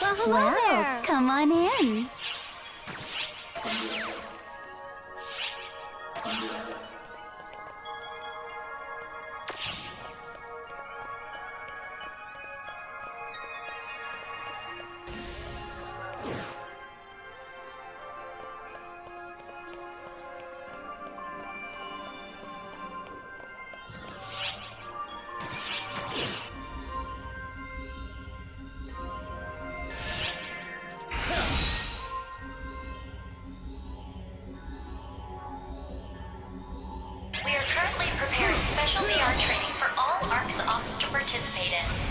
Well, hello Wow, there. come on in. We are currently preparing special VR training for all ARC's Ops to participate in.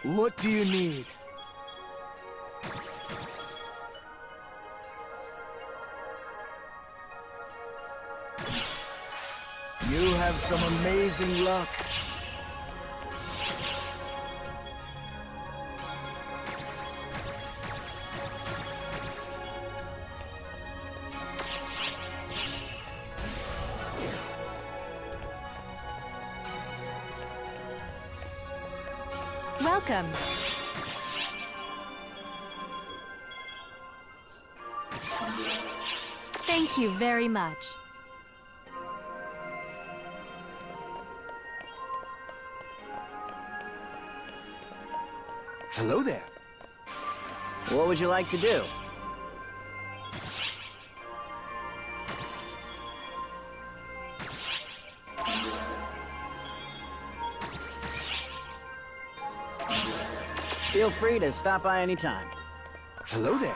What do you need? You have some amazing luck. Welcome. Thank you very much. Hello there. What would you like to do? Feel free to stop by anytime. Hello there.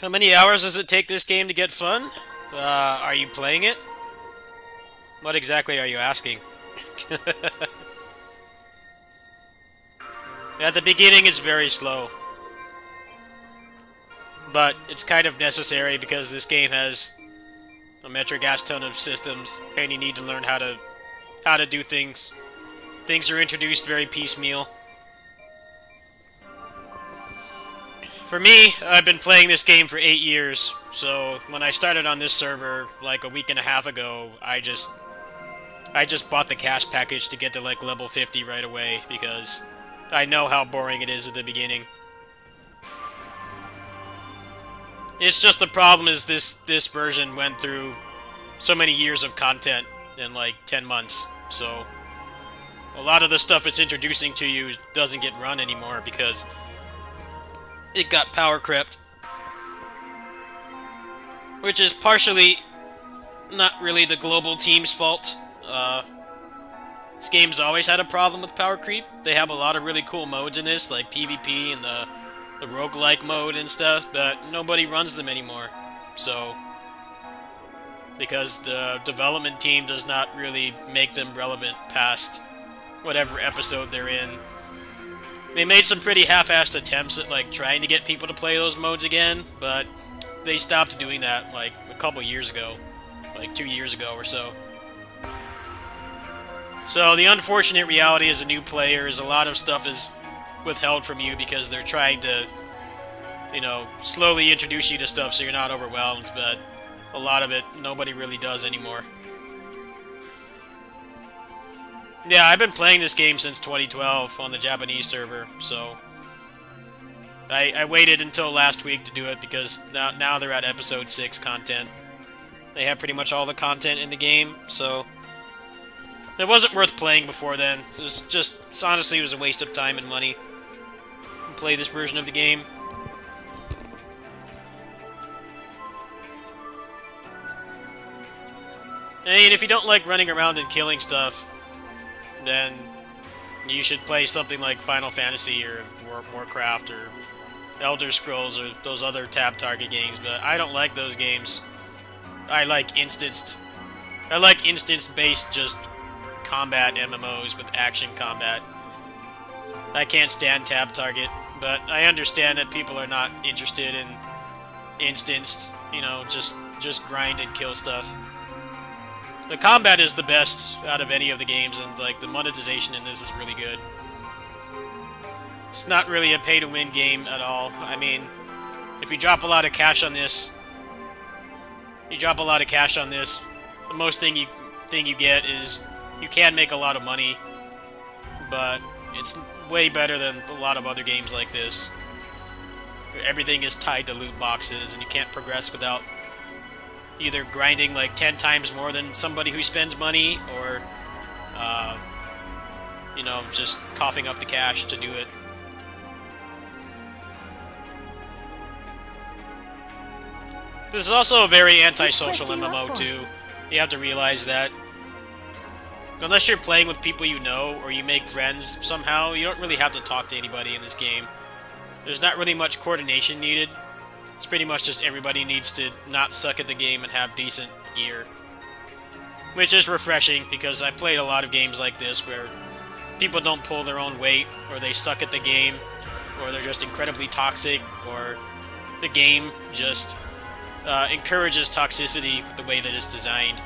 How many hours does it take this game to get fun? Are you playing it? What exactly are you asking? At the beginning, it's very slow. But it's kind of necessary because this game has a metric ass ton of systems, and you need to learn how to do things. Things are introduced very piecemeal. For me, I've been playing this game for 8 years, so when I started on this server like a week and a half ago, I just bought the cash package to get to like level 50 right away because I know how boring it is at the beginning. It's just the problem is this version went through so many years of content in like 10 months, so a lot of the stuff it's introducing to you doesn't get run anymore because it got power crept. Which is partially not really the global team's fault. This game's always had a problem with power creep. They have a lot of really cool modes in this, like PvP and the roguelike mode and stuff, but nobody runs them anymore. So, because the development team does not really make them relevant past whatever episode they're in. They made some pretty half-assed attempts at like trying to get people to play those modes again, but they stopped doing that like a couple years ago, like 2 years ago or so. So the unfortunate reality as a new player is a lot of stuff is withheld from you because they're trying to, you know, slowly introduce you to stuff so you're not overwhelmed, but a lot of it nobody really does anymore. Yeah, I've been playing this game since 2012 on the Japanese server, so I waited until last week to do it because now they're at episode 6 content. They have pretty much all the content in the game, so it wasn't worth playing before then. It was just, honestly, it was a waste of time and money to play this version of the game. I mean, if you don't like running around and killing stuff, then you should play something like Final Fantasy or Warcraft or Elder Scrolls or those other tab target games, but I don't like those games. I like instanced-based just combat MMOs with action combat. I can't stand tab target, but I understand that people are not interested in instanced, you know, just grind and kill stuff. The combat is the best out of any of the games, and like the monetization in this is really good. It's not really a pay-to-win game at all. I mean, if you drop a lot of cash on this, the most thing you get is you can make a lot of money, but it's way better than a lot of other games like this. Everything is tied to loot boxes, and you can't progress without either grinding like 10 times more than somebody who spends money, or, you know, just coughing up the cash to do it. This is also a very antisocial MMO, too. You have to realize that. Unless you're playing with people you know, or you make friends somehow, you don't really have to talk to anybody in this game. There's not really much coordination needed. It's pretty much just everybody needs to not suck at the game and have decent gear. Which is refreshing, because I played a lot of games like this where people don't pull their own weight, or they suck at the game, or they're just incredibly toxic, or the game just encourages toxicity the way that it's designed,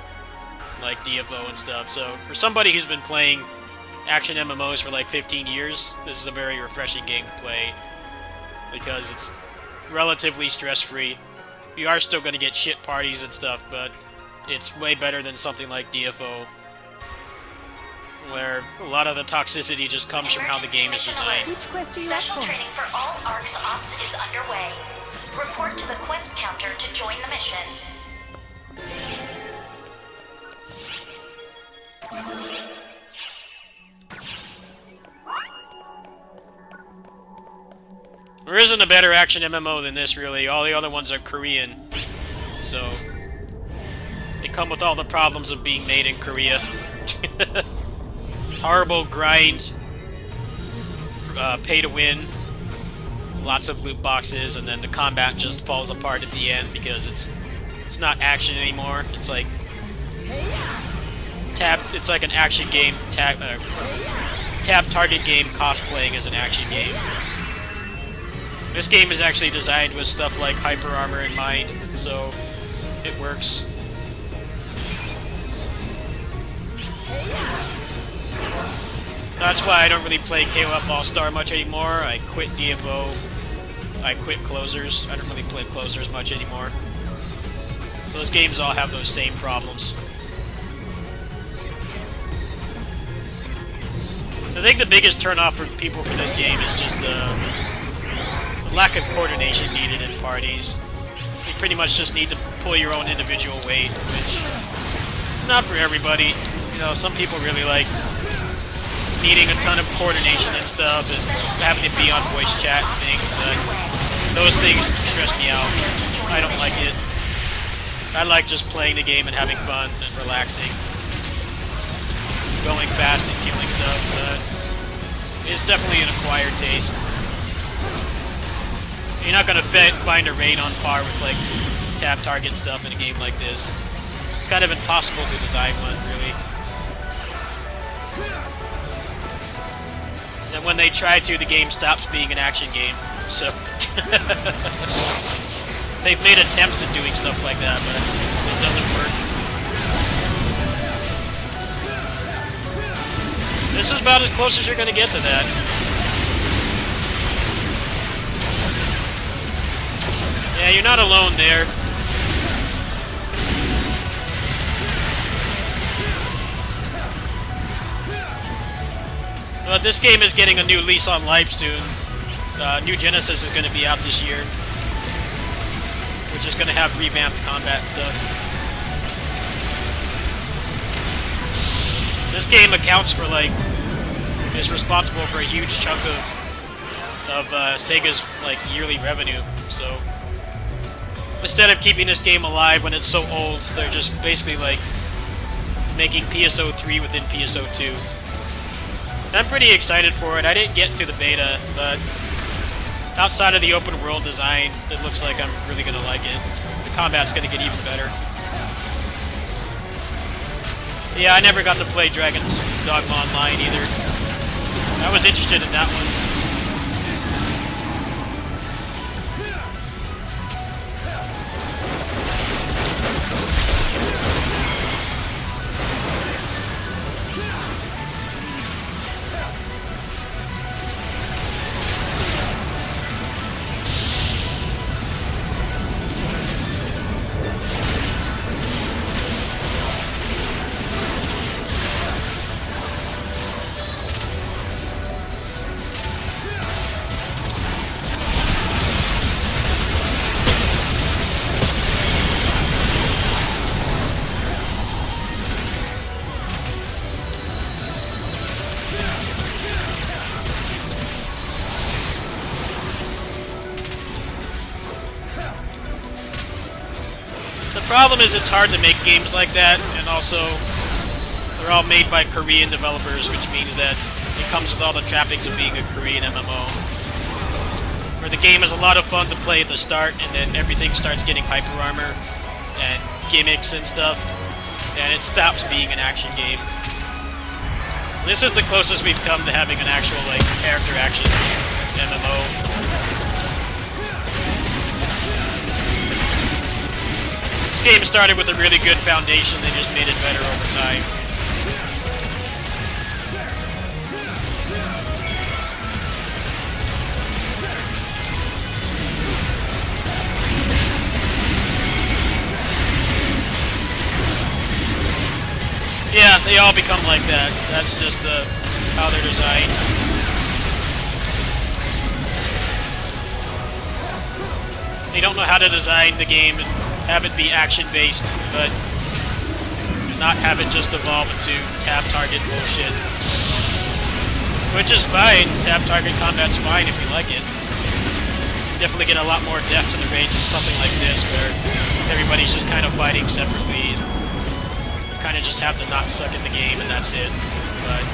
like DFO and stuff. So for somebody who's been playing action MMOs for like 15 years, this is a very refreshing game to play, because it's relatively stress-free. You are still going to get shit parties and stuff, but it's way better than something like DFO, where a lot of the toxicity just comes from how the game is designed. Which quest are you Special up for? training for all ARC's Ops is underway. Report to the quest counter to join the mission. There isn't a better action MMO than this, really. All the other ones are Korean, so they come with all the problems of being made in Korea. Horrible grind, pay to win, lots of loot boxes, and then the combat just falls apart at the end because it's not action anymore. It's like it's like an action game tab target game cosplaying as an action game. This game is actually designed with stuff like hyper armor in mind, so it works. That's why I don't really play KOF All-Star much anymore. I quit DFO. I quit Closers. I don't really play Closers much anymore. So those games all have those same problems. I think the biggest turnoff for people for this game is just the lack of coordination needed in parties. You pretty much just need to pull your own individual weight, which is not for everybody. You know, some people really like needing a ton of coordination and stuff, and having to be on voice chat and things, but those things stress me out. I don't like it. I like just playing the game and having fun and relaxing. Going fast and killing stuff, but it's definitely an acquired taste. You're not gonna find a raid on par with like tab target stuff in a game like this. It's kind of impossible to design one, really. And when they try to, the game stops being an action game. So they've made attempts at doing stuff like that, but it doesn't work. This is about as close as you're gonna get to that. Yeah, you're not alone there. But this game is getting a new lease on life soon. New Genesis is going to be out this year, which is going to have revamped combat stuff. This game accounts for is responsible for a huge chunk of Sega's yearly revenue. So instead of keeping this game alive when it's so old, they're just basically making PSO3 within PSO2. I'm pretty excited for it. I didn't get to the beta, but outside of the open world design, it looks like I'm really going to like it. The combat's going to get even better. Yeah, I never got to play Dragon's Dogma Online either. I was interested in that one. The problem is it's hard to make games like that, and also they're all made by Korean developers, which means that it comes with all the trappings of being a Korean MMO. Where the game is a lot of fun to play at the start, and then everything starts getting hyper armor and gimmicks and stuff, and it stops being an action game. This is the closest we've come to having an actual character action MMO. This game started with a really good foundation, they just made it better over time. Yeah, they all become like that. That's just how they're designed. They don't know how to design the game and have it be action-based, but not have it just evolve into tab-target bullshit. Which is fine. Tab-target combat's fine if you like it. You definitely get a lot more depth to the raids in something like this, where everybody's just kind of fighting separately. Kind of just have to not suck at the game and that's it. But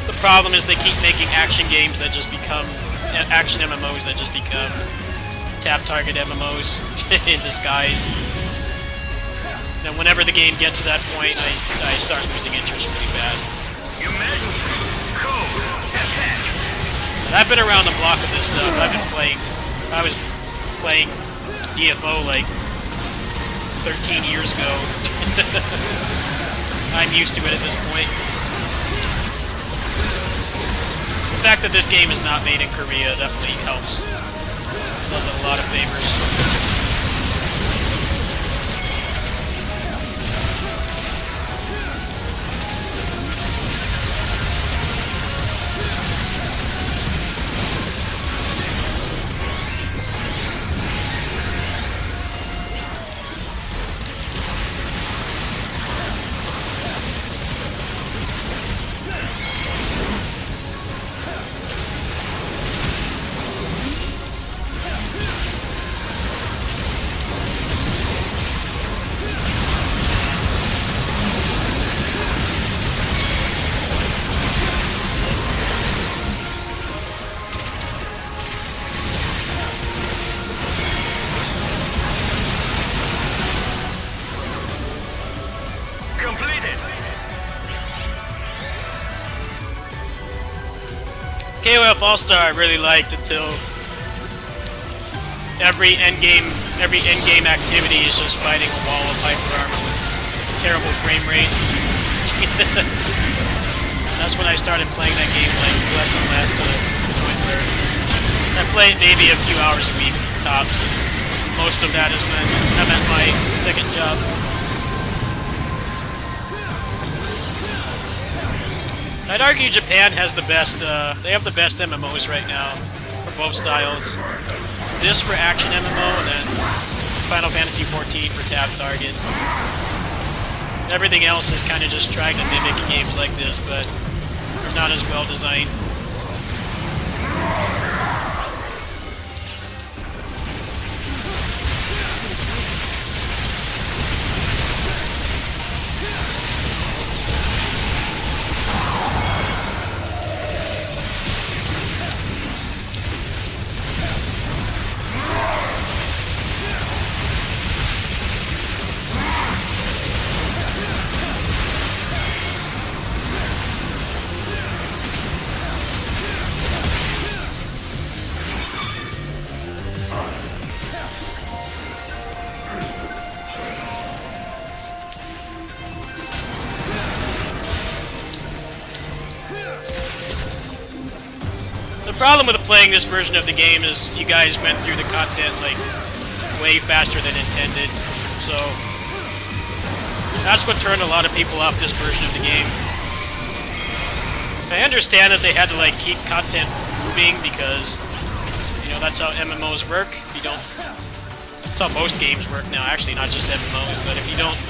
the problem is they keep making action games that just become action MMOs that just become tap target MMOs in disguise. And whenever the game gets to that point, I start losing interest really fast. And I've been around the block with this stuff. I was playing DFO like 13 years ago. I'm used to it at this point. The fact that this game is not made in Korea definitely helps. Does it a lot of favors. KOF All-Star I really liked until every endgame activity is just fighting a wall of hyper armor with terrible frame rate. That's when I started playing that game like less and less to the point where I play it maybe a few hours a week tops. Most of that is when I'm at my second job. I'd argue Japan has the best, they have the best MMOs right now, for both styles. This for action MMO, and then Final Fantasy XIV for tab target. Everything else is kind of just trying to mimic games like this, but they're not as well designed. The problem with playing this version of the game is you guys went through the content like way faster than intended, so that's what turned a lot of people off this version of the game. I understand that they had to like keep content moving because, you know, that's how MMOs work. If you don't, that's how most games work now. Actually, not just MMOs, but if you don't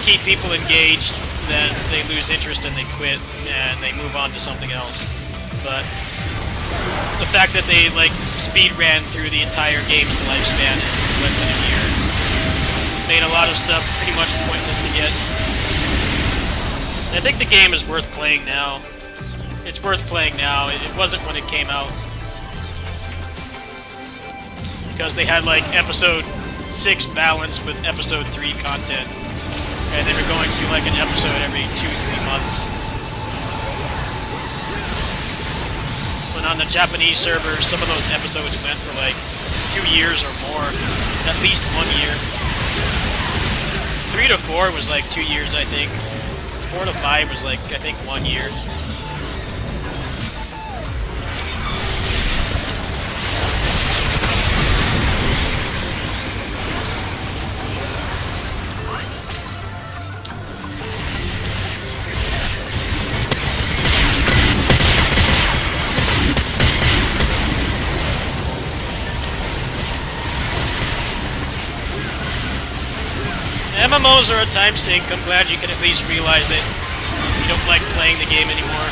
keep people engaged, then they lose interest and they quit and they move on to something else. But the fact that they like speed ran through the entire game's lifespan in less than a year made a lot of stuff pretty much pointless to get. And I think the game is worth playing now. It's worth playing now. It wasn't when it came out. Because they had like episode 6 balanced with episode 3 content. And they were going through like an episode every 2-3 months. On the Japanese server, some of those episodes went for like 2 years or more, at least 1 year. 3 to 4 was like 2 years, I think. 4 to 5 was like, I think, 1 year. MMOs are a time sink. I'm glad you can at least realize that you don't like playing the game anymore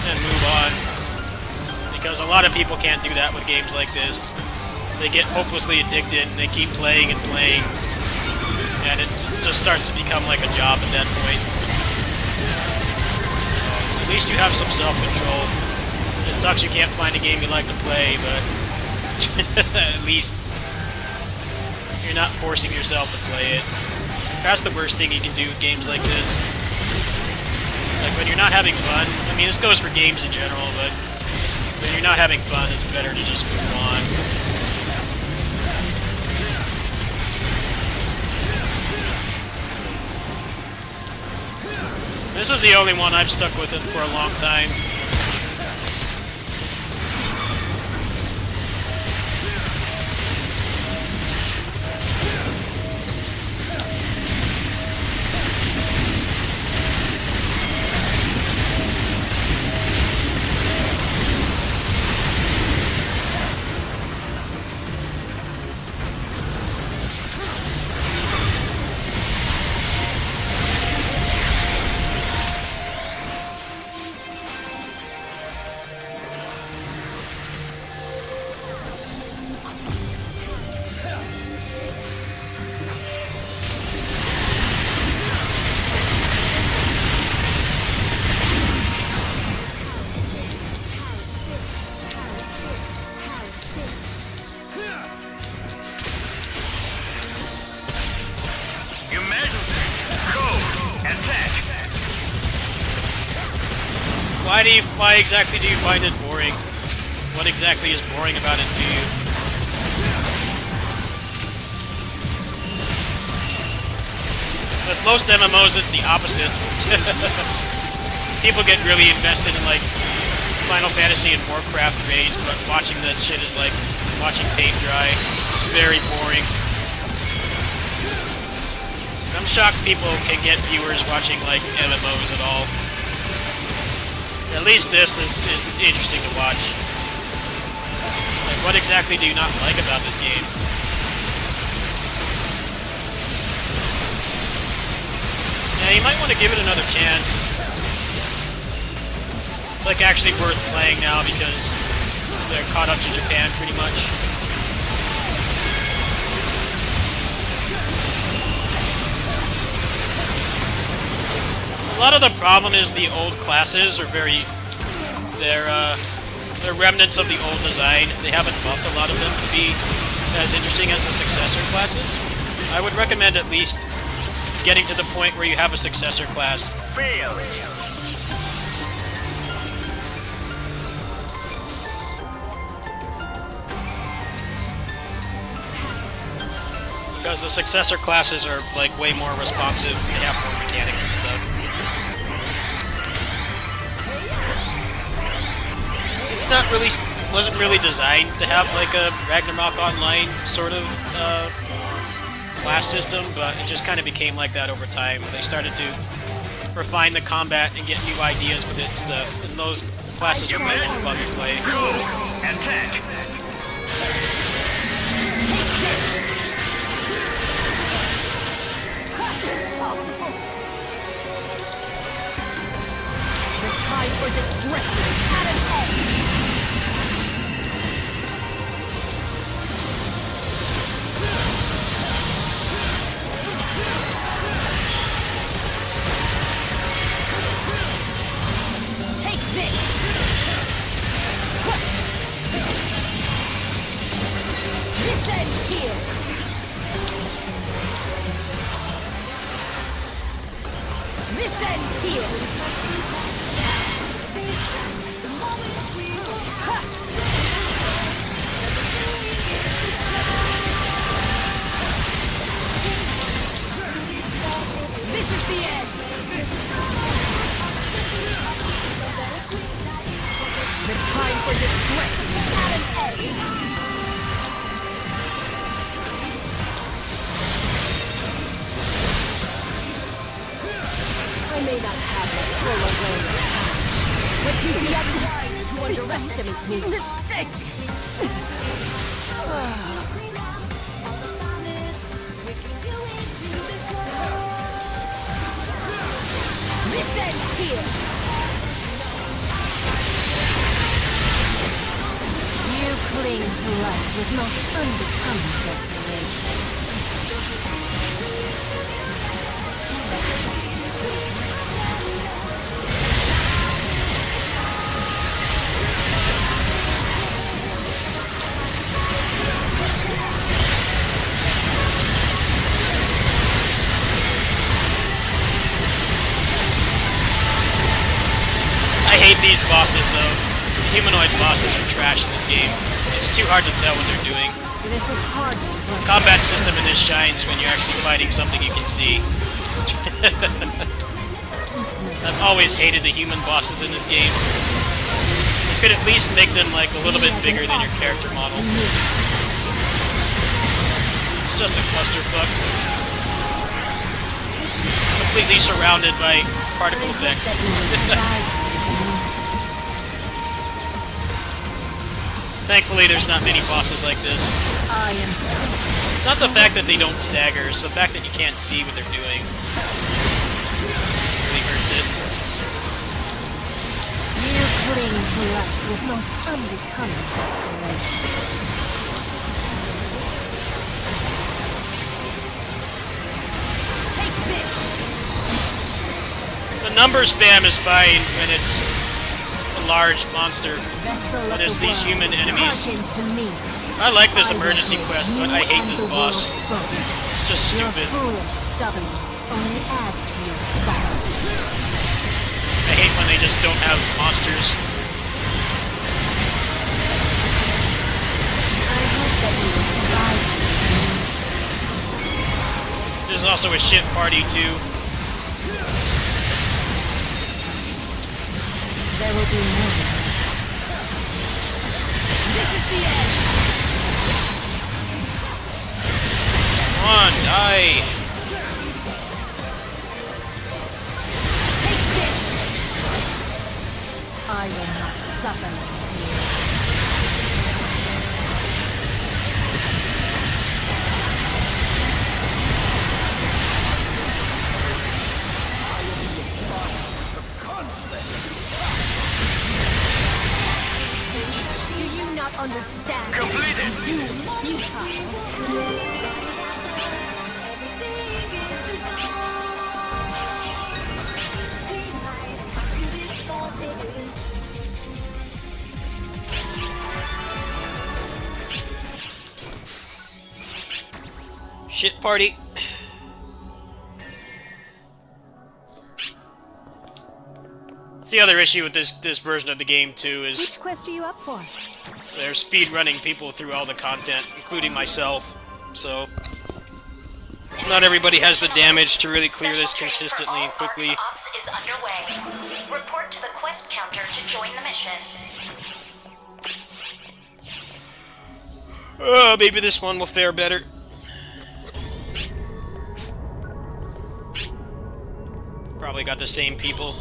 and move on. Because a lot of people can't do that with games like this. They get hopelessly addicted and they keep playing and playing. And it just starts to become like a job at that point. At least you have some self-control. It sucks you can't find a game you like to play, but at least you're not forcing yourself to play it. That's the worst thing you can do with games like this. Like, when you're not having fun, I mean, this goes for games in general, but when you're not having fun, it's better to just move on. This is the only one I've stuck with it for a long time. Why exactly do you find it boring? What exactly is boring about it to you? With most MMOs, it's the opposite. People get really invested in, like, Final Fantasy and Warcraft raids, but watching that shit is like watching paint dry. It's very boring. I'm shocked people can get viewers watching, like, MMOs at all. At least this is interesting to watch. Like, what exactly do you not like about this game? Yeah, you might want to give it another chance. It's, like, actually worth playing now because they're caught up to Japan pretty much. A lot of the problem is the old classes are they're remnants of the old design. They haven't buffed a lot of them to be as interesting as the successor classes. I would recommend at least getting to the point where you have a successor class. Fail. Because the successor classes are, like, way more responsive. They have more mechanics and stuff. It's not really, wasn't really designed to have, like, a Ragnarok Online sort of class system, but it just kind of became like that over time. They started to refine the combat and get new ideas with it and stuff, and those classes are way more fun to play. Attack. The time for discretion is at an end. Take this. This ends here. This ends here. This is the end. The time for discretion is at an end. I may not have my full awareness, but you'd be unwise to underestimate me. Mistake! This ends here! You cling to life with most unbecoming desperation. these bosses, though, the humanoid bosses are trash in this game. It's too hard to tell what they're doing. This is hard. The combat system in this shines when you're actually fighting something you can see. I've always hated the human bosses in this game. You could at least make them like a little bit bigger than your character model. It's just a clusterfuck. Completely surrounded by particle effects. Thankfully, there's not many bosses like this. I am sick. It's not the fact that they don't stagger, it's the fact that you can't see what they're doing. It really hurts it. You cling to life with most unbecoming desperation. Take this! The number spam is fine when it's a large monster. Vessel But of it's the these world, human enemies. hearken to me. I like this I will emergency hold quest, but you I hate and this the boss. world both. It's just Your stupid. foolish stubbornness only adds to your sorrow. I hate when they just don't have monsters. I hope that you will survive. There's also a shit party too. There will be more. This is the end. Come on, die. Take this. I will not suffer this here. Do you not understand? Completed. Doom is futile. Shit party. That's the other issue with this version of the game too is Which quest are you up for? they're speed running people through all the content, including myself. So not everybody has the damage to really clear this consistently and quickly. Ops is underway. Report to the quest counter to join the mission. Oh, maybe this one will fare better. Probably got the same people.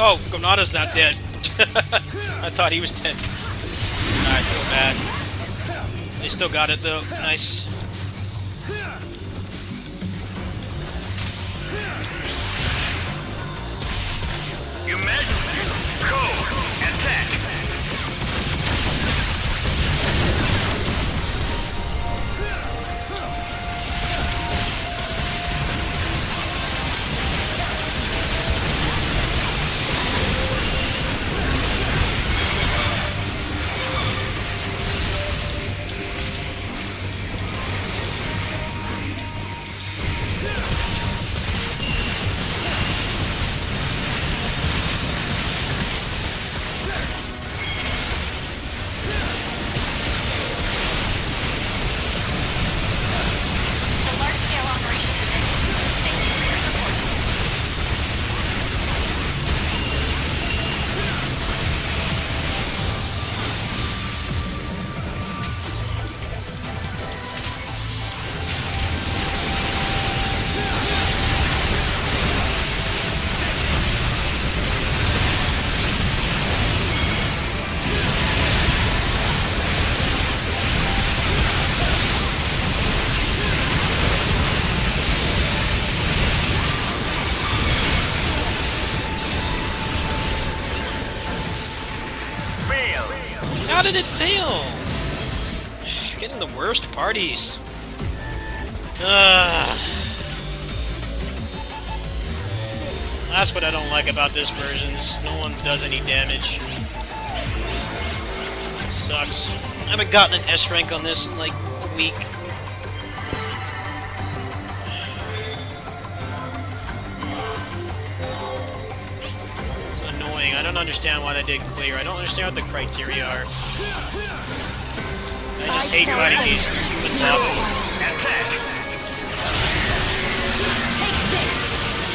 Oh, Gonada's not dead. I thought he was dead. I feel bad. They still got it though. Nice. Your Majesty, go! Attack! The large-scale operation has ended. Thank you for your support. Fail! How did it fail? You're getting the worst parties. That's what I don't like about this version. No one does any damage. Sucks. I haven't gotten an S rank on this in like a week. It's annoying. I don't understand why they did clear. I don't understand what the criteria are. I just hate fighting these human bosses. Attack!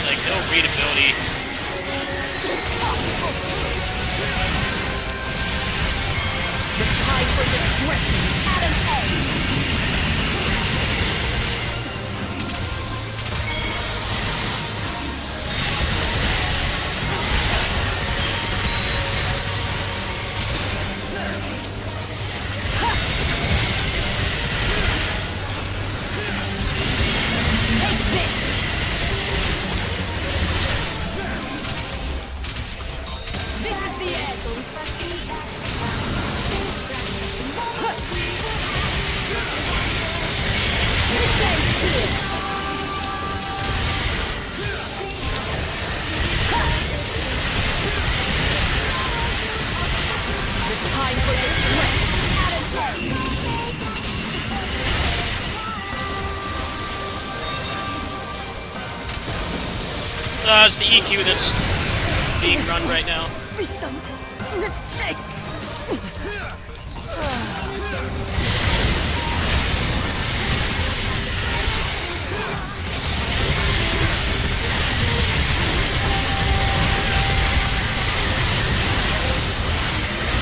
Like, no readability. The time for discretion is at an end. Take this. This is the end. This ends here. The time for discretion is at an end. It's the EQ that's being run right now. Be some mistake.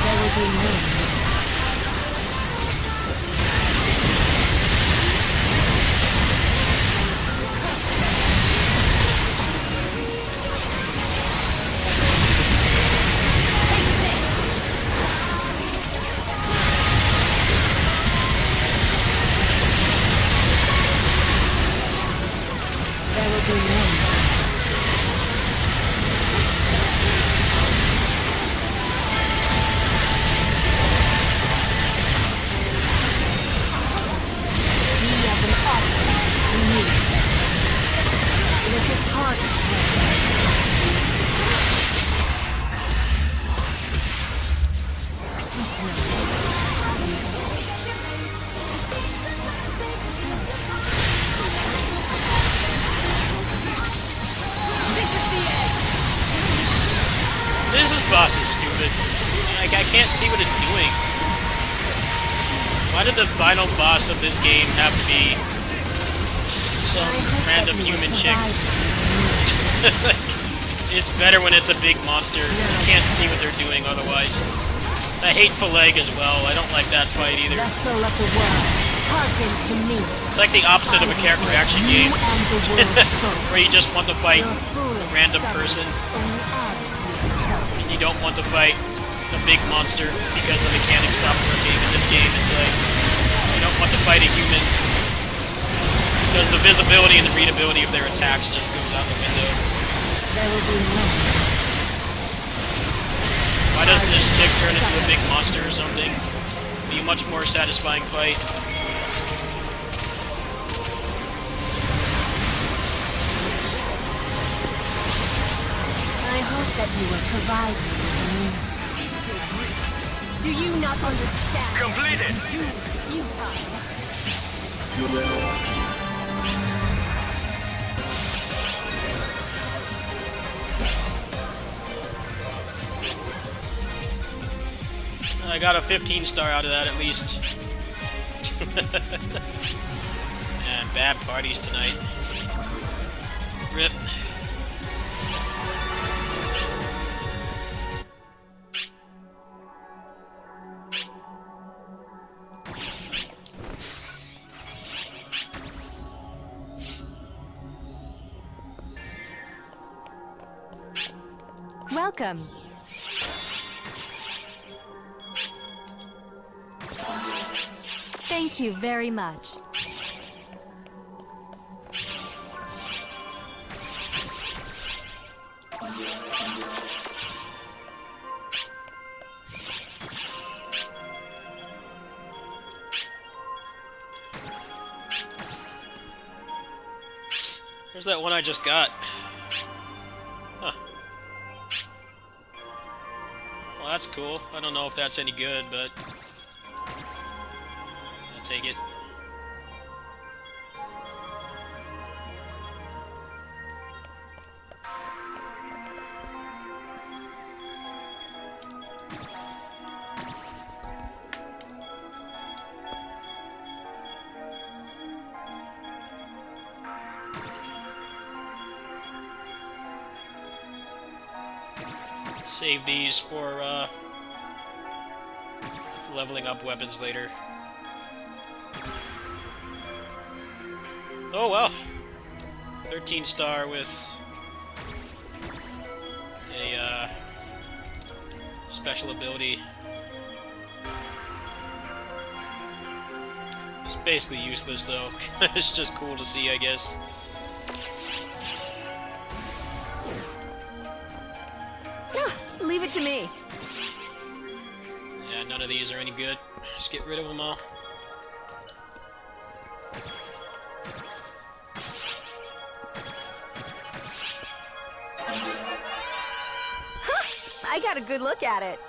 There will be no There will be no Be as an object to me. This is part of me. It's no. This is the end. This boss is stupid. Like, I can't see what it's doing. Why did the final boss of this game have to be some random human chick? It's better when it's a big monster. You can't see what they're doing otherwise. I hate Phaleg as well. I don't like that fight either. Vessel of the world. Hearken to me. It's like the opposite of a character action game, You and the world both. where you just want to fight Your foolish random person, stubbornness only adds to yourself. and you don't want to fight the big monster because the mechanics stop working. In this game, it's like you don't want to fight a human because the visibility and the readability of their attacks just goes out the window. There will be no. Why doesn't this chick turn into a big monster or something? Be a much more satisfying fight. I hope that you will provide me with the means. Do you not understand? Completed. Futile. I got a 15 star out of that at least. And bad parties tonight. Rip. Welcome. Thank you very much. Where's that one I just got? Huh. Well, that's cool. I don't know if that's any good, but I'll take it. Save these for leveling up weapons later. Oh well. 13 star with a special ability. It's basically useless though. It's just cool to see, I guess. Leave it to me. Yeah, none of these are any good. Just get rid of them all. I got a good look at it.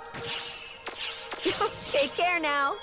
Take care now.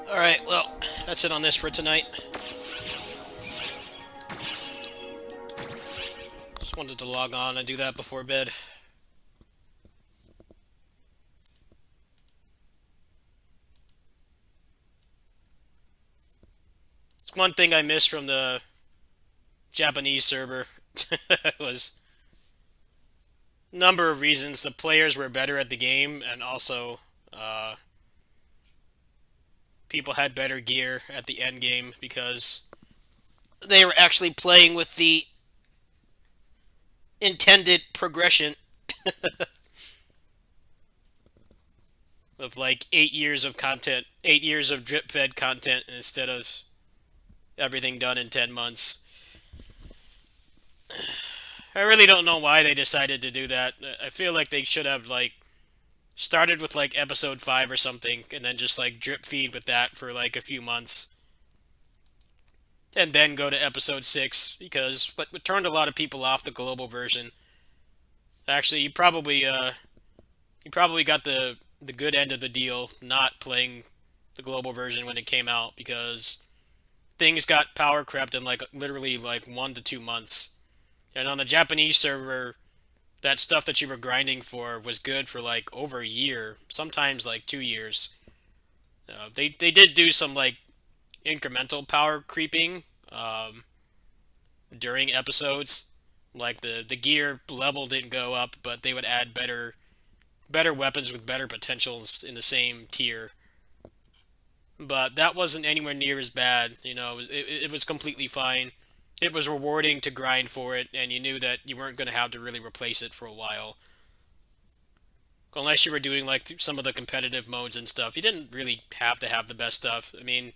Alright, well, that's it on this for tonight. Just wanted to log on and do that before bed. It's one thing I missed from the Japanese server was a number of reasons. The players were better at the game, and also people had better gear at the end game because they were actually playing with the intended progression of like 8 years of content, 8 years of drip-fed content instead of everything done in 10 months. I really don't know why they decided to do that. I feel like they should have, like, started with, like, episode 5 or something, and then just, like, drip feed with that for, like, a few months. And then go to episode 6, because what turned a lot of people off the global version. Actually, you probably got the good end of the deal not playing the global version when it came out, because things got power crept in, like, literally, like, 1 to 2 months. And on the Japanese server, that stuff that you were grinding for was good for, like, over a year, sometimes, like, 2 years. They did do some, like, incremental power creeping during episodes. Like, the gear level didn't go up, but they would add better weapons with better potentials in the same tier. But that wasn't anywhere near as bad. You know, it was completely fine. It was rewarding to grind for it, and you knew that you weren't going to have to really replace it for a while. Unless you were doing, like, some of the competitive modes and stuff. You didn't really have to have the best stuff. I mean,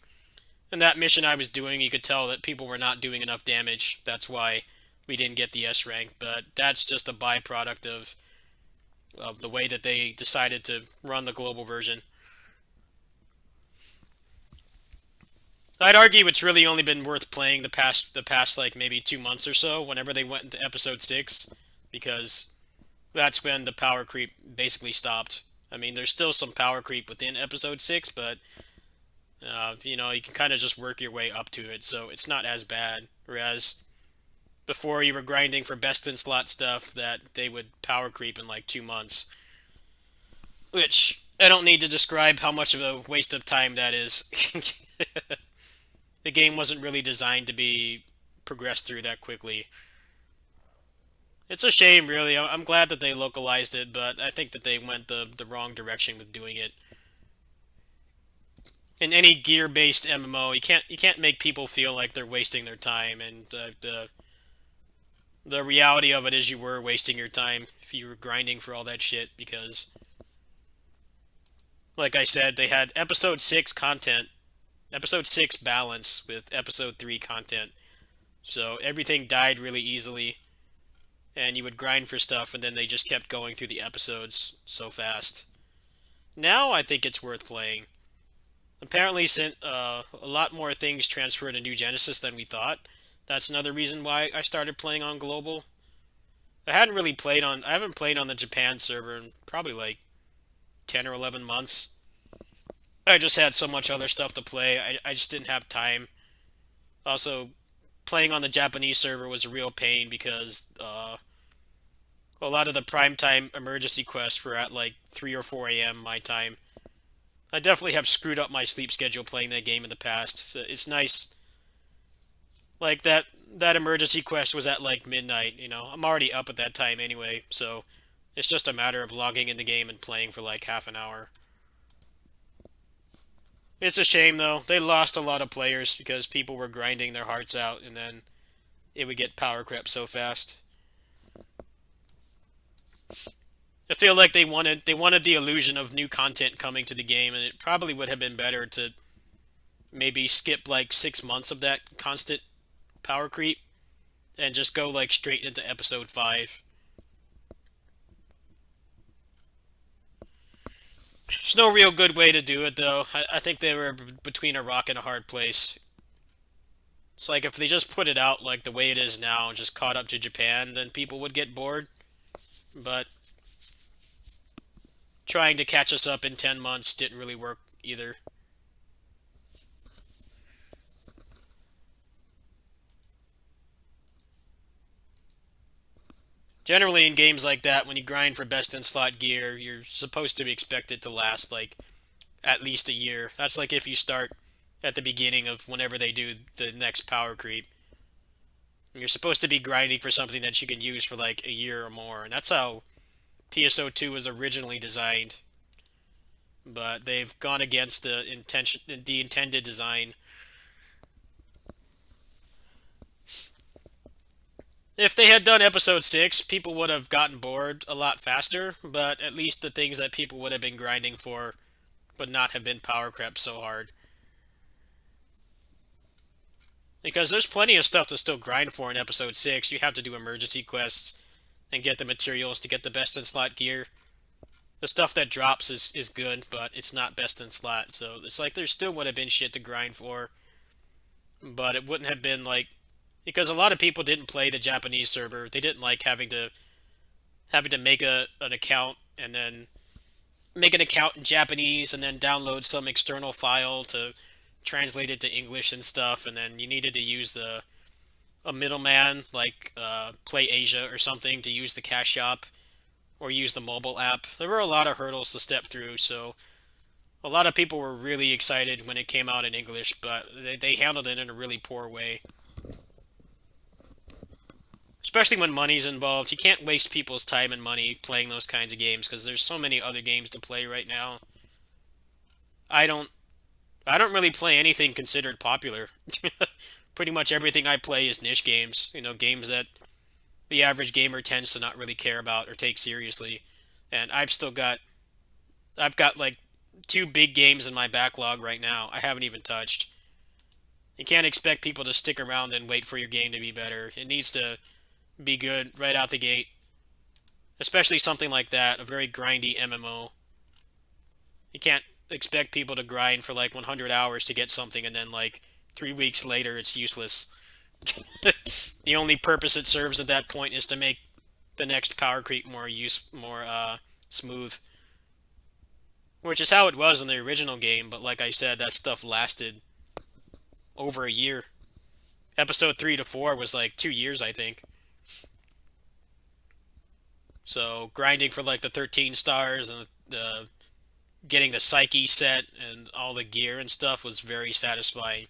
in that mission I was doing, you could tell that people were not doing enough damage. That's why we didn't get the S rank, but that's just a byproduct of the way that they decided to run the global version. I'd argue it's really only been worth playing the past like maybe 2 months or so, whenever they went into episode 6, because that's when the power creep basically stopped. I mean, there's still some power creep within episode 6, but you know, you can kind of just work your way up to it, so it's not as bad. Whereas before, you were grinding for best in slot stuff that they would power creep in like 2 months, which I don't need to describe how much of a waste of time that is. The game wasn't really designed to be progressed through that quickly. It's a shame, really. I'm glad that they localized it, but I think that they went the wrong direction with doing it. In any gear-based MMO, you can't make people feel like they're wasting their time, and the reality of it is you were wasting your time if you were grinding for all that shit, because, like I said, they had episode 6 content, episode 6 balance with episode 3 content, so everything died really easily, and you would grind for stuff, and then they just kept going through the episodes so fast. Now I think it's worth playing. Apparently, a lot more things transferred to New Genesis than we thought. That's another reason why I started playing on Global. I haven't played on the Japan server in probably like 10 or 11 months. I just had so much other stuff to play, I just didn't have time. Also, playing on the Japanese server was a real pain because a lot of the primetime emergency quests were at like 3 or 4 a.m. my time. I definitely have screwed up my sleep schedule playing that game in the past. So it's nice. Like, that emergency quest was at like midnight, you know. I'm already up at that time anyway, so it's just a matter of logging in the game and playing for like half an hour. It's a shame, though. They lost a lot of players because people were grinding their hearts out, and then it would get power crept so fast. I feel like they wanted the illusion of new content coming to the game, and it probably would have been better to maybe skip like 6 months of that constant power creep and just go like straight into episode 5. There's no real good way to do it, though. I think they were between a rock and a hard place. It's like if they just put it out like the way it is now and just caught up to Japan, then people would get bored. But trying to catch us up in 10 months didn't really work either. Generally, in games like that, when you grind for best in slot gear, you're supposed to be expected to last like at least a year. That's like if you start at the beginning of whenever they do the next power creep. You're supposed to be grinding for something that you can use for like a year or more, and that's how PSO2 was originally designed. But they've gone against the intended design. If they had done episode 6, people would have gotten bored a lot faster, but at least the things that people would have been grinding for would not have been power crept so hard. Because there's plenty of stuff to still grind for in Episode 6. You have to do emergency quests and get the materials to get the best in slot gear. The stuff that drops is good, but it's not best in slot, so it's like there still would have been shit to grind for, but it wouldn't have been like, because a lot of people didn't play the Japanese server. They didn't like having to make an account and then make an account in Japanese and then download some external file to translate it to English and stuff, and then you needed to use a middleman like Play Asia or something to use the cash shop or use the mobile app. There were a lot of hurdles to step through, so a lot of people were really excited when it came out in English, but they handled it in a really poor way. Especially when money's involved. You can't waste people's time and money playing those kinds of games because there's so many other games to play right now. I don't really play anything considered popular. Pretty much everything I play is niche games, games that the average gamer tends to not really care about or take seriously. And I've got like 2 big games in my backlog right now I haven't even touched. You can't expect people to stick around and wait for your game to be better. It needs to be good right out the gate. Especially something like that, a very grindy MMO. You can't expect people to grind for like 100 hours to get something and then like 3 weeks later it's useless. The only purpose it serves at that point is to make the next power creep more smooth. Which is how it was in the original game, but like I said, that stuff lasted over a year. Episode 3 to 4 was like 2 years, I think. So grinding for like the 13 stars and the getting the psyche set and all the gear and stuff was very satisfying.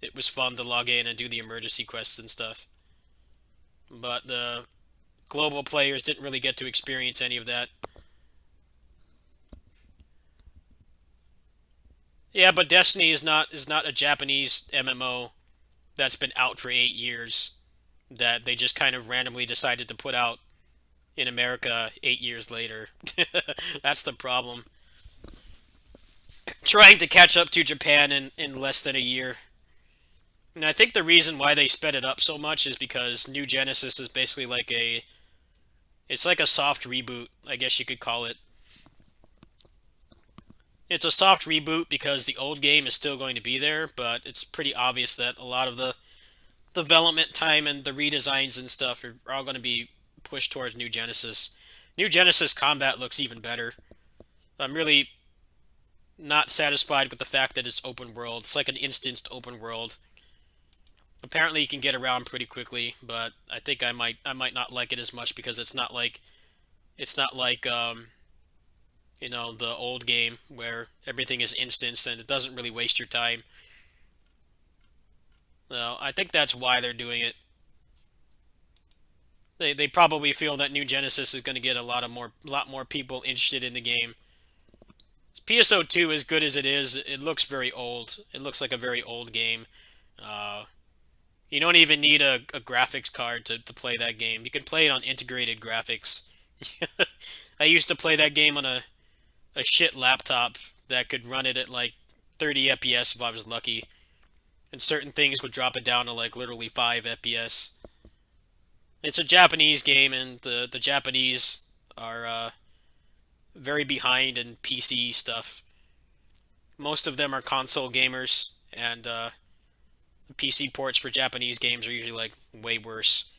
It was fun to log in and do the emergency quests and stuff. But the global players didn't really get to experience any of that. Yeah, but Destiny is not a Japanese MMO that's been out for 8 years that they just kind of randomly decided to put out in America 8 years later. That's the problem. Trying to catch up to Japan in less than a year. And I think the reason why they sped it up so much is because New Genesis is basically like it's like a soft reboot, I guess you could call it. It's a soft reboot because the old game is still going to be there, but it's pretty obvious that a lot of the development time and the redesigns and stuff are all going to be pushed towards New Genesis. New Genesis combat looks even better. I'm really not satisfied with the fact that it's open world. It's like an instanced open world. Apparently you can get around pretty quickly, but I think I might not like it as much because it's not like the old game where everything is instanced and it doesn't really waste your time. Well, I think that's why they're doing it. They probably feel that New Genesis is going to get a lot more people interested in the game. PSO2, as good as it is, it looks very old. It looks like a very old game. You don't even need a graphics card to play that game. You can play it on integrated graphics. I used to play that game on a shit laptop that could run it at like 30 FPS if I was lucky. And certain things would drop it down to like literally 5 FPS. It's a Japanese game, and the Japanese are very behind in PC stuff. Most of them are console gamers, and the PC ports for Japanese games are usually like way worse.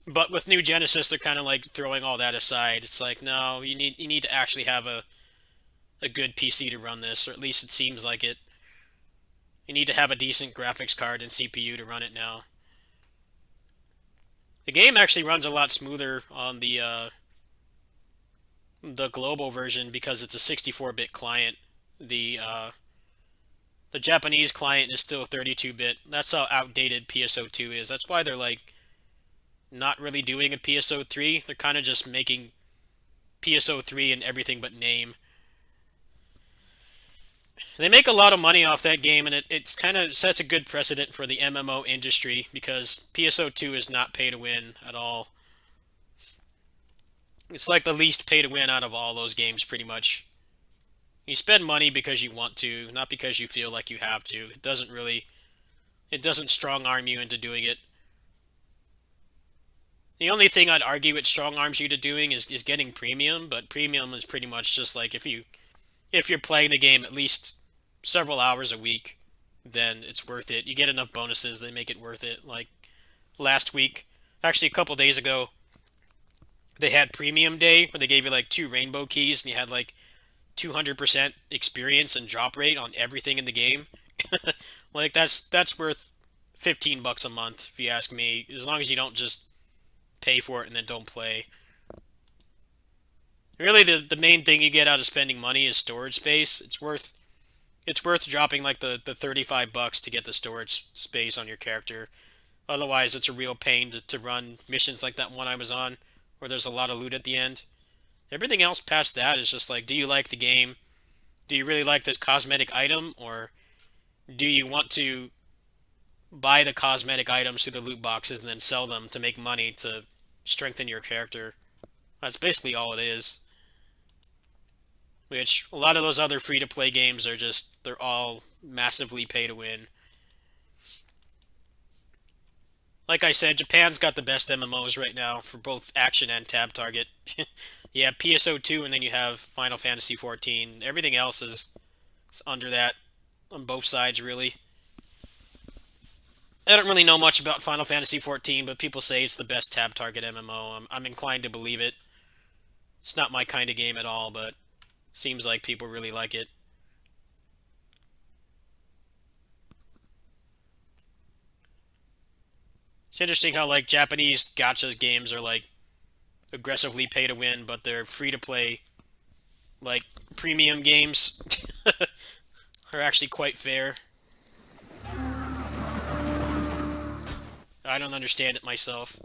But with New Genesis, they're kind of like throwing all that aside. It's like, no, you need to actually have a good PC to run this, or at least it seems like it. You need to have a decent graphics card and CPU to run it now. The game actually runs a lot smoother on the global version because it's a 64-bit client. The Japanese client is still 32-bit. That's how outdated PSO2 is. That's why they're like not really doing a PSO3. They're kind of just making PSO3 and everything but name. They make a lot of money off that game, and it's kind of sets a good precedent for the MMO industry because PSO2 is not pay to win at all. It's like the least pay to win out of all those games, pretty much. You spend money because you want to, not because you feel like you have to. It doesn't strong arm you into doing it. The only thing I'd argue it strong arms you to doing is getting premium, but premium is pretty much just like if you're playing the game at least several hours a week, then it's worth it. You get enough bonuses that make it worth it. Like last week, actually a couple days ago, they had Premium Day where they gave you like 2 rainbow keys and you had like 200% experience and drop rate on everything in the game. Like that's worth $15 a month if you ask me, as long as you don't just pay for it and then don't play. Really, the main thing you get out of spending money is storage space. It's worth dropping like the $35 to get the storage space on your character. Otherwise, it's a real pain to run missions like that one I was on, where there's a lot of loot at the end. Everything else past that is just like, do you like the game? Do you really like this cosmetic item? Or do you want to buy the cosmetic items through the loot boxes and then sell them to make money to strengthen your character? That's basically all it is. Which, a lot of those other free-to-play games are just, they're all massively pay-to-win. Like I said, Japan's got the best MMOs right now for both action and tab target. You have PSO2 and then you have Final Fantasy XIV. Everything else is under that on both sides, really. I don't really know much about Final Fantasy XIV, but people say it's the best tab target MMO. I'm inclined to believe it. It's not my kind of game at all, but seems like people really like it. It's interesting how like Japanese gacha games are like aggressively pay to win, but they're free to play like premium games are actually quite fair. I don't understand it myself.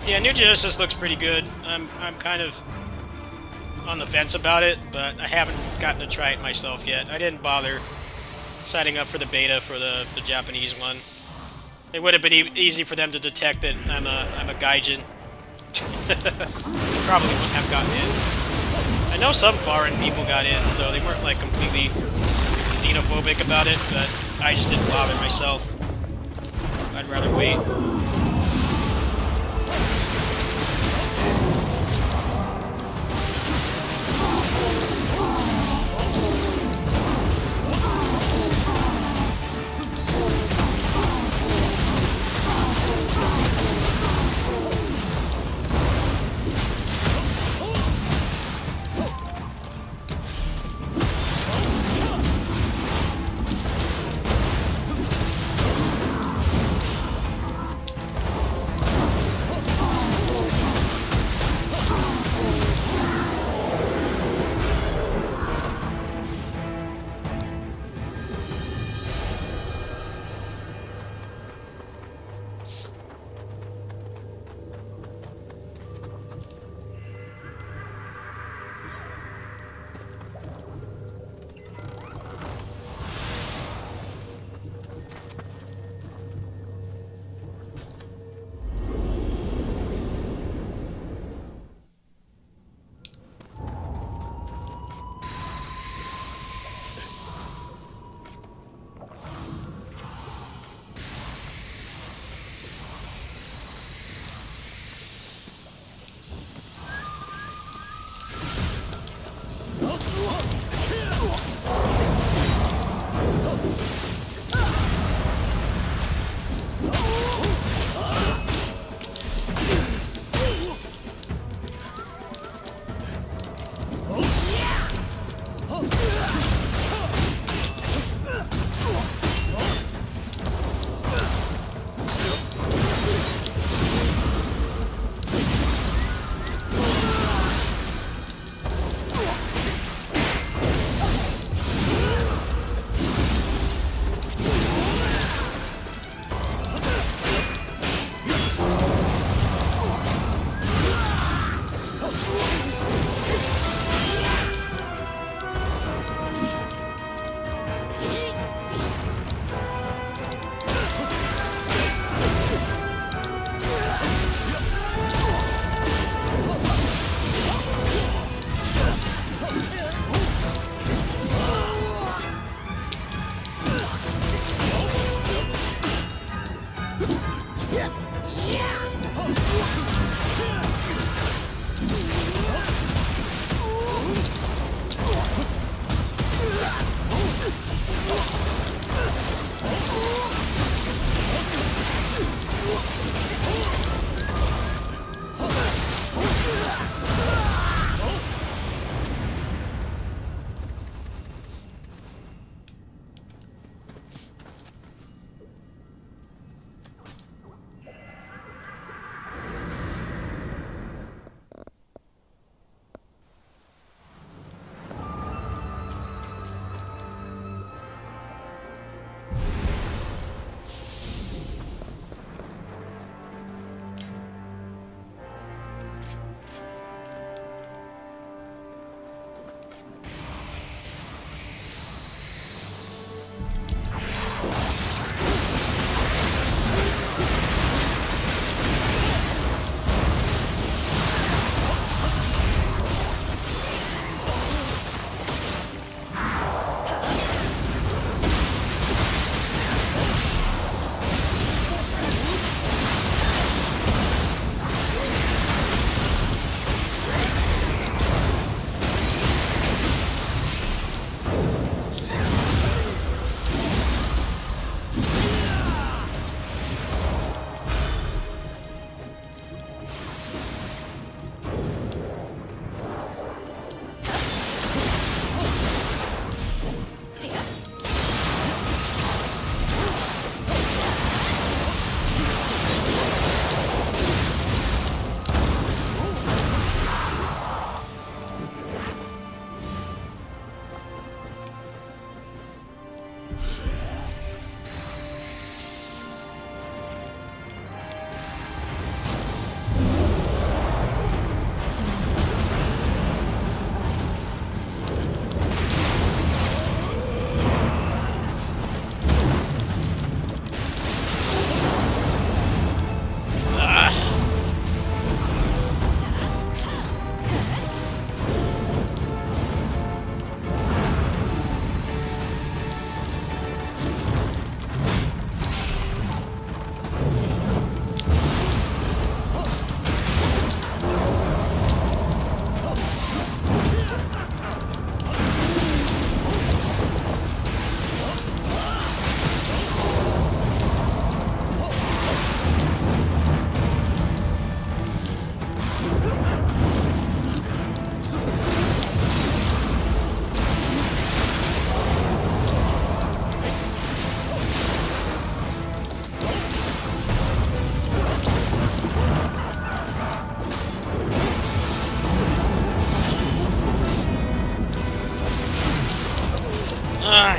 Yeah, New Genesis looks pretty good. I'm kind of on the fence about it, but I haven't gotten to try it myself yet. I didn't bother signing up for the beta for the Japanese one. It would have been easy for them to detect that I'm a gaijin. Probably wouldn't have gotten in. I know some foreign people got in, so they weren't like completely xenophobic about it, but I just didn't bother myself. I'd rather wait.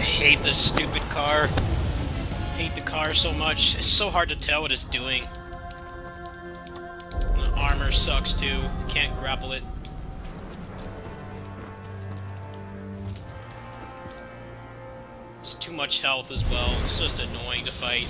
hate this stupid car. I hate the car so much. It's so hard to tell what it's doing. And the armor sucks too. You can't grapple it. It's too much health as well. It's just annoying to fight.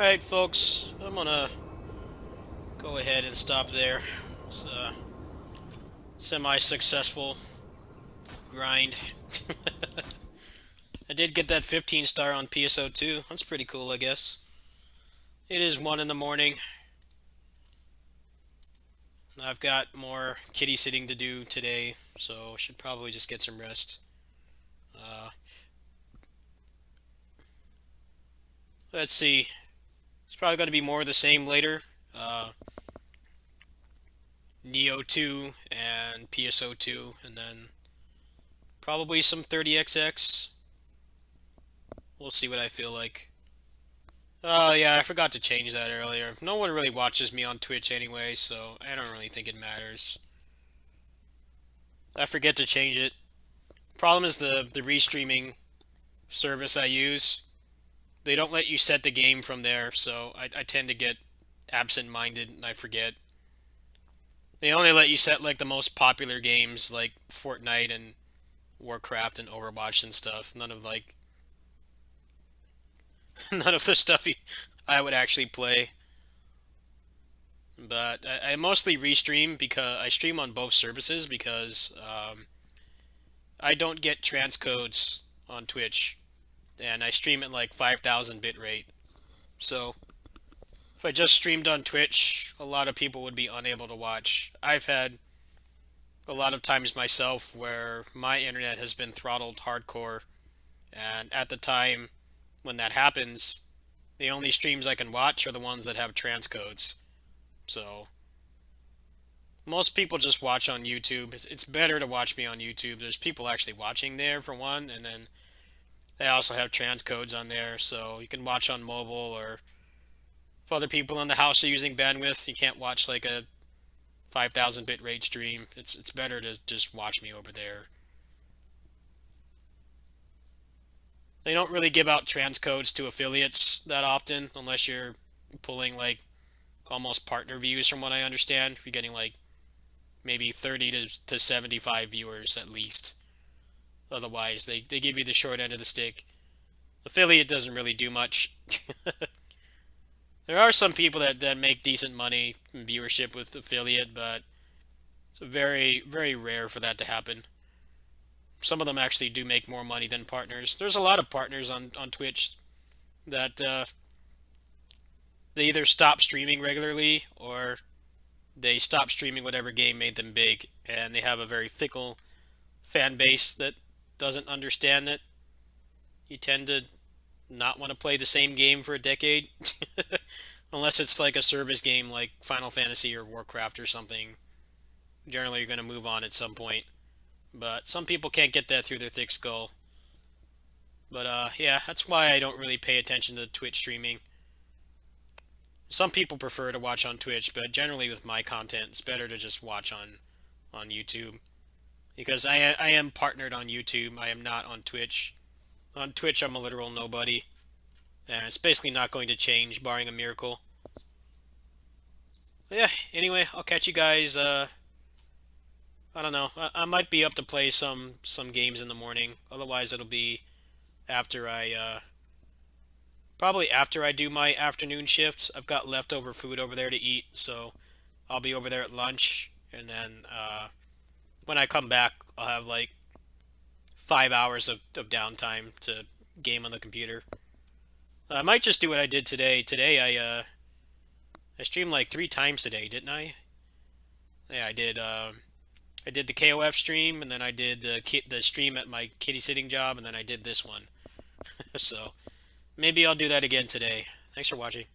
Alright, folks, I'm gonna go ahead and stop there. It's a semi-successful grind. I did get that 15 star on PSO2. That's pretty cool, I guess. It is 1 in the morning. I've got more kitty sitting to do today, so I should probably just get some rest. Let's see. It's probably going to be more of the same later. Neo 2 and PSO 2, and then probably some 30XX. We'll see what I feel like. Oh yeah, I forgot to change that earlier. No one really watches me on Twitch anyway, so I don't really think it matters. I forget to change it. Problem is the restreaming service I use. They don't let you set the game from there, so I tend to get absent-minded and I forget. They only let you set like the most popular games like Fortnite and Warcraft and Overwatch and stuff. None of like none of the stuff I would actually play. But I mostly restream because I stream on both services because I don't get transcodes on Twitch, and I stream at like 5,000 bitrate. So if I just streamed on Twitch, a lot of people would be unable to watch. I've had a lot of times myself where my internet has been throttled hardcore, and at the time when that happens, the only streams I can watch are the ones that have transcodes. So most people just watch on YouTube. It's better to watch me on YouTube. There's people actually watching there for one, and then they also have transcodes on there, so you can watch on mobile, or if other people in the house are using bandwidth, you can't watch like a 5,000 bitrate stream. It's better to just watch me over there. They don't really give out transcodes to affiliates that often, unless you're pulling like almost partner views from what I understand. You're getting like maybe 30 to 75 viewers at least. Otherwise, they give you the short end of the stick. Affiliate doesn't really do much. There are some people that make decent money from viewership with affiliate, but it's very, very rare for that to happen. Some of them actually do make more money than partners. There's a lot of partners on Twitch that they either stop streaming regularly or they stop streaming whatever game made them big, and they have a very fickle fan base that doesn't understand it. You tend to not want to play the same game for a decade. Unless it's like a service game like Final Fantasy or Warcraft or something. Generally you're going to move on at some point. But some people can't get that through their thick skull. But yeah, that's why I don't really pay attention to Twitch streaming. Some people prefer to watch on Twitch, but generally with my content, it's better to just watch on YouTube. Because I am partnered on YouTube, I am not on Twitch. On Twitch, I'm a literal nobody. And it's basically not going to change, barring a miracle. But yeah, anyway, I'll catch you guys, I don't know. I might be up to play some games in the morning. Otherwise, it'll be after probably after I do my afternoon shifts. I've got leftover food over there to eat, so I'll be over there at lunch. And then when I come back, I'll have like 5 hours of downtime to game on the computer. I might just do what I did today. Today I streamed like 3 times today, didn't I? Yeah, I did. I did the KOF stream, and then I did the stream at my kitty sitting job, and then I did this one. So maybe I'll do that again today. Thanks for watching.